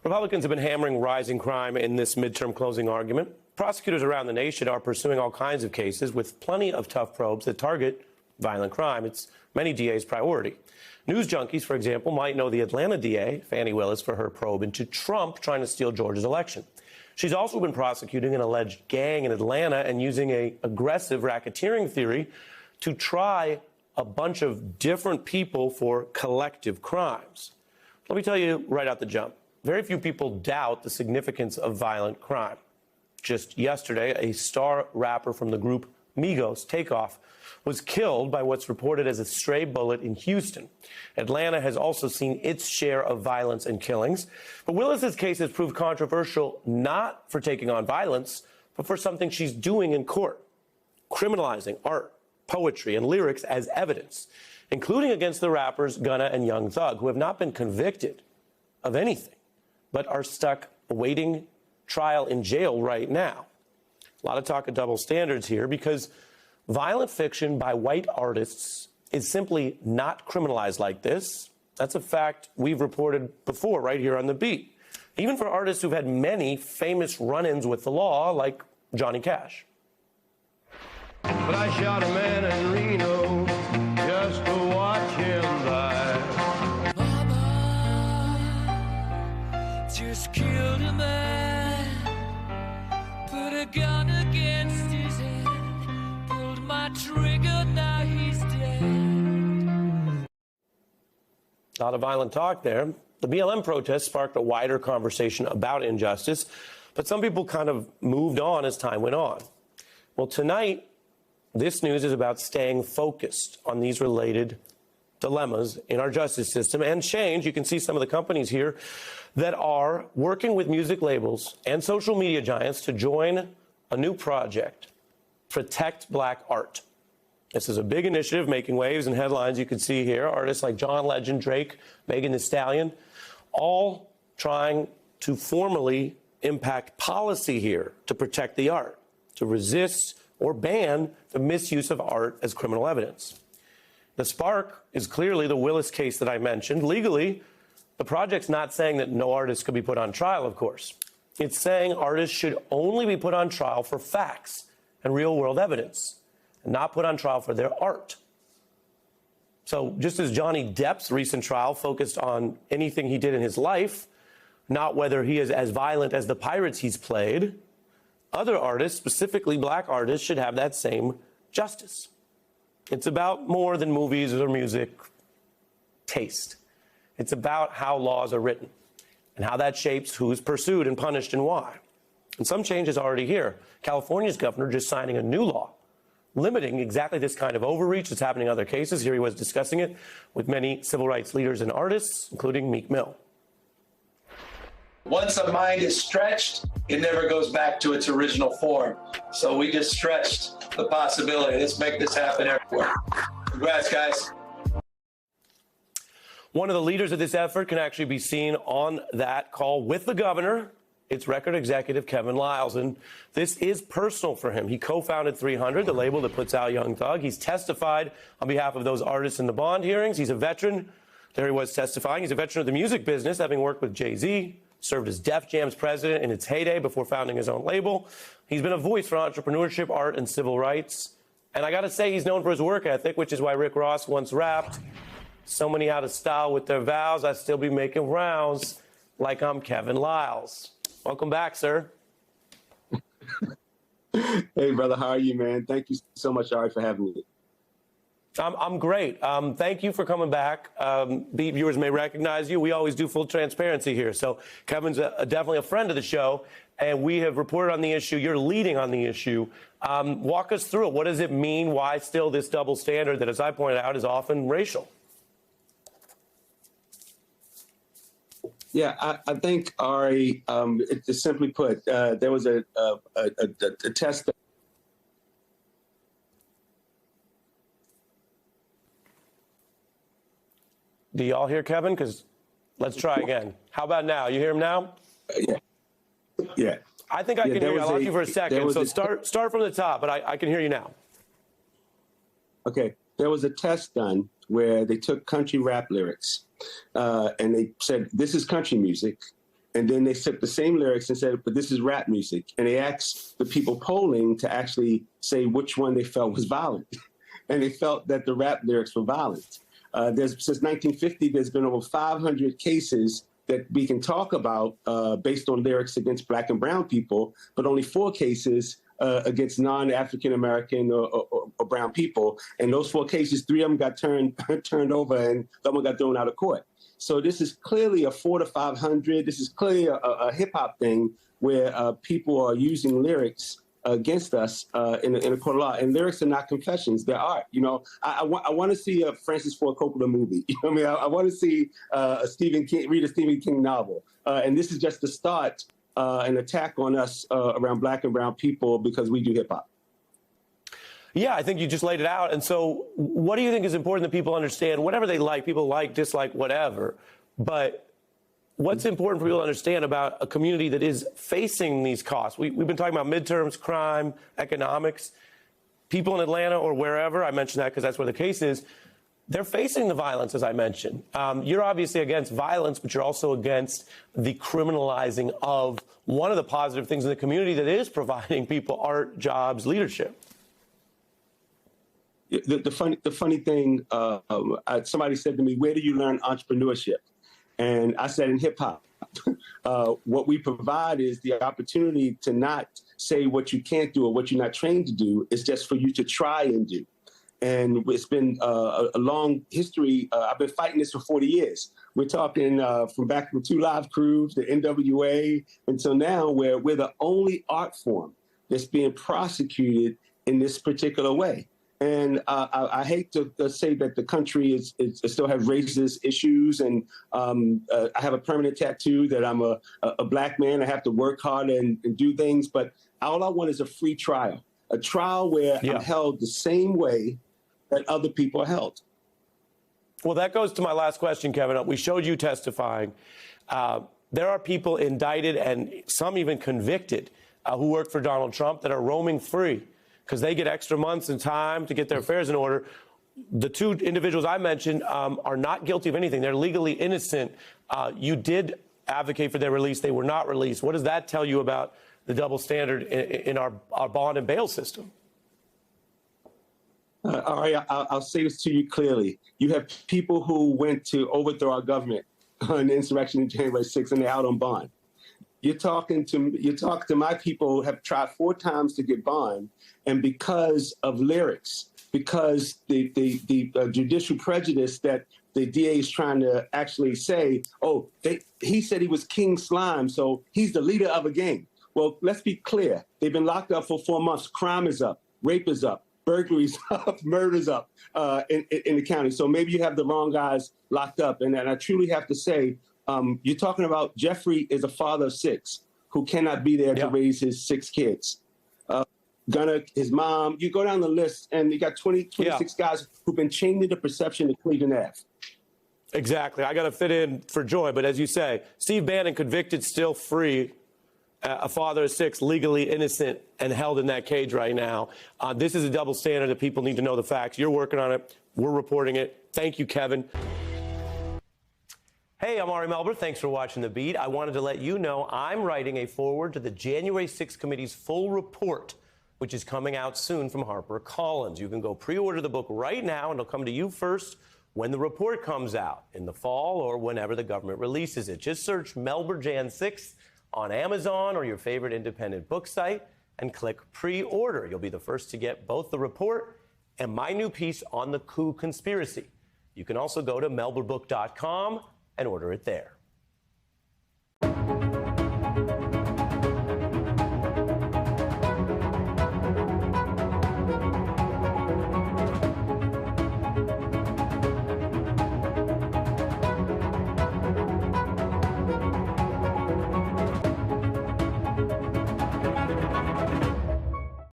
Republicans have been hammering rising crime in this midterm closing argument. Prosecutors around the nation are pursuing all kinds of cases with plenty of tough probes that target violent crime. It's many DAs' priority. News junkies, for example, might know the Atlanta DA, Fani Willis, for her probe into Trump trying to steal Georgia's election. She's also been prosecuting an alleged gang in Atlanta and using an aggressive racketeering theory to try a bunch of different people for collective crimes. Let me tell you right out the jump. Very few people doubt the significance of violent crime. Just yesterday, a star rapper from the group Migos, Takeoff, was killed by what's reported as a stray bullet in Houston. Atlanta has also seen its share of violence and killings. But Willis's case has proved controversial not for taking on violence, but for something she's doing in court, criminalizing art, poetry, and lyrics as evidence, including against the rappers Gunna and Young Thug, who have not been convicted of anything, but are stuck awaiting trial in jail right now. A lot of talk of double standards here because violent fiction by white artists is simply not criminalized like this. That's a fact we've reported before right here on The Beat, even for artists who've had many famous run-ins with the law, like Johnny Cash. But I shot a man in Reno just to watch him die. Mama just killed a man, put a gun against his head, pulled my trigger, now he's dead. A lot of violent talk there. The BLM protest sparked a wider conversation about injustice, but some people kind of moved on as time went on. Well, tonight, this news is about staying focused on these related dilemmas in our justice system and change. You can see some of the companies here that are working with music labels and social media giants to join a new project, Protect Black Art. This is a big initiative making waves and headlines. You can see here artists like John Legend, Drake, Megan Thee Stallion, all trying to formally impact policy here to protect the art, to resist or ban the misuse of art as criminal evidence. The spark is clearly the Willis case that I mentioned. Legally, the project's not saying that no artist could be put on trial, of course. It's saying artists should only be put on trial for facts and real-world evidence, and not put on trial for their art. So just as Johnny Depp's recent trial focused on anything he did in his life, not whether he is as violent as the pirates he's played, other artists, specifically black artists, should have that same justice. It's about more than movies or music taste. It's about how laws are written and how that shapes who's pursued and punished and why. And some change is already here. California's governor just signing a new law limiting exactly this kind of overreach that's happening in other cases. Here he was discussing it with many civil rights leaders and artists, including Meek Mill. Once a mind is stretched, it never goes back to its original form. So we just stretched the possibility. Let's make this happen everywhere. Congrats, guys. One of the leaders of this effort can actually be seen on that call with the governor. It's record executive Kevin Liles, and this is personal for him. He co-founded 300, the label that puts out Young Thug. He's testified on behalf of those artists in the bond hearings. He's a veteran. There he was testifying. He's a veteran of the music business, having worked with Jay-Z, served as Def Jam's president in its heyday before founding his own label. He's been a voice for entrepreneurship, art, and civil rights. And I got to say, he's known for his work ethic, which is why Rick Ross once rapped, "So many out of style with their vows, I still be making rounds like I'm Kevin Liles." Welcome back, sir. Hey, brother. How are you, man? Thank you so much, Ari, for having me. I'm great. Thank you for coming back. Beat viewers may recognize you. We always do full transparency here. So Kevin's definitely a friend of the show, and we have reported on the issue. You're leading on the issue. Walk us through it. What does it mean? Why still this double standard that, as I pointed out, is often racial? Yeah, I think, Ari, just simply put, there was a test. Do y'all hear Kevin? Because let's try again. How about now? You hear him now? Yeah. Yeah. I think I can hear you. I lost you for a second. So start from the top, but I can hear you now. Okay. There was a test done where they took country rap lyrics and they said, this is country music. And then they took the same lyrics and said, but this is rap music. And they asked the people polling to actually say which one they felt was violent. And they felt that the rap lyrics were violent. Since 1950, there's been over 500 cases that we can talk about based on lyrics against Black and brown people, but only 4 cases against non-African American or brown people. And those 4 cases, 3 of them got turned over and the other one got thrown out of court. So this is clearly a 4 to 500. This is clearly a hip hop thing where people are using lyrics against us in a court of law. And lyrics are not confessions; they're art. You know, I want to see a Francis Ford Coppola movie. You know what I mean? I want to see read a Stephen King novel. And this is just the start, an attack on us around Black and brown people because we do hip hop. Yeah, I think you just laid it out. And so what do you think is important that people understand? Whatever they like, people like, dislike, whatever. But what's important for people to understand about a community that is facing these costs? We've been talking about midterms, crime, economics. People in Atlanta or wherever, I mentioned that because that's where the case is, they're facing the violence, as I mentioned. You're obviously against violence, but you're also against the criminalizing of one of the positive things in the community that is providing people art, jobs, leadership. The funny thing, somebody said to me, where do you learn entrepreneurship? And I said, in hip hop. What we provide is the opportunity to not say what you can't do or what you're not trained to do. It's just for you to try and do. And it's been a long history. I've been fighting this for 40 years. We're talking from back from 2 Live Crews, the NWA, until now, where we're the only art form that's being prosecuted in this particular way. And I hate to say that the country still has racist issues. And I have a permanent tattoo that I'm a Black man. I have to work hard and do things. But all I want is a free trial, a trial where I'm held the same way that other people are held. Well, that goes to my last question, Kevin. We showed you testifying. There are people indicted and some even convicted who worked for Donald Trump that are roaming free because they get extra months and time to get their affairs in order. The 2 individuals I mentioned are not guilty of anything. They're legally innocent. You did advocate for their release. They were not released. What does that tell you about the double standard in our bond and bail system? All right, I'll say this to you clearly. You have people who went to overthrow our government on the insurrection in January 6th, and they're out on bond. You're talking to my people who have tried 4 times to get bond, and because of lyrics, because the judicial prejudice that the DA is trying to actually say, oh, he said he was King Slime, so he's the leader of a gang. Well, let's be clear. They've been locked up for 4 months. Crime is up. Rape is up. Burglaries up, murders up in the county. So maybe you have the wrong guys locked up. And I truly have to say, you're talking about Jeffrey is a father of 6 who cannot be there to raise his 6 kids. Gunner, his mom, you go down the list and you got 26 guys who've been chained into perception of Cleveland Ave. Exactly. I got to fit in for Joy. But as you say, Steve Bannon convicted, still free. A father of 6, legally innocent and held in that cage right now. This is a double standard that people need to know the facts. You're working on it. We're reporting it. Thank you, Kevin. Hey, I'm Ari Melber. Thanks for watching The Beat. I wanted to let you know I'm writing a foreword to the January 6th committee's full report, which is coming out soon from HarperCollins. You can go pre-order the book right now, and it'll come to you first when the report comes out in the fall or whenever the government releases it. Just search Melber Jan 6th on Amazon or your favorite independent book site and click pre-order. You'll be the first to get both the report and my new piece on the coup conspiracy. You can also go to melberbook.com and order it there.